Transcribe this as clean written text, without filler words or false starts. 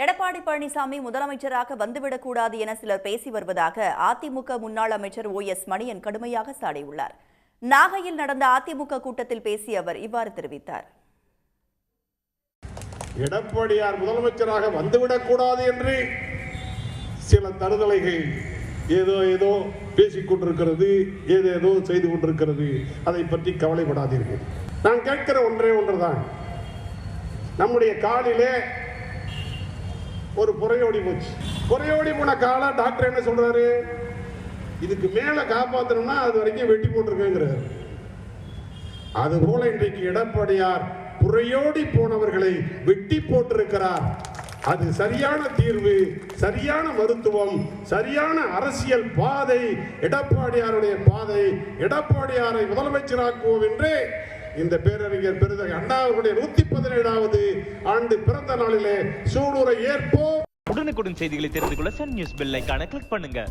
எடப்பாடி பழனிசாமி முதலமைச்சராக வந்துவிடக்கூடாது என சிலர் பேசி வருவதாக அதிமுக முன்னாள் அமைச்சர் OS மணியன் கடுமையாக சாடியுள்ளார். நாகையில் நடந்த அதிமுக கூட்டத்தில் பேசிய அவர் இவ்வாறு தெரிவித்தார். எடப்பாடியார் முதலமைச்சராக வந்துவிடக்கூடாது என்று சில தருதலைகள் ஏதோ பேசிக் கொண்டிருக்கிறது, ஏதேதோ செய்து கொண்டிருக்கிறது. அதை பற்றி கவலைப்படாதீர்கள். நான் கேட்கிற ஒன்றே ஒன்றுதான். நம்முடைய காலிலே ஒரு புறையோடி போச்சு. புறையோடி போன கால டாக்டர் என்ன சொல்றாரு? இதுக்கு மேல காப்பாற்றணும்னா அது வரைக்கும் வெட்டி போட்டிருக்கேங்கிறார். அதுபோல இன்றைக்கு எடப்பாடியார் புறையோடி போனவர்களை வெட்டி போட்டிருக்கிறார். அது சரியான தீர்வு, சரியான மருத்துவம், சரியான அரசியல் பாதை, எடப்பாடியாருடைய பாதை. எடப்பாடியாரை முதலமைச்சராக்குவோம் என்று இந்த பேரறிஞர் பெருந்தகை அண்ணா அவர்களுடைய 117வது ஆண்டு பிறந்த நாளிலே சூளுரை ஏற்போம். உடனுக்குடன் செய்திகளை தெரிந்து கொள்ள சன் நியூஸ் பெல் ஐகானை கிளிக் பண்ணுங்க.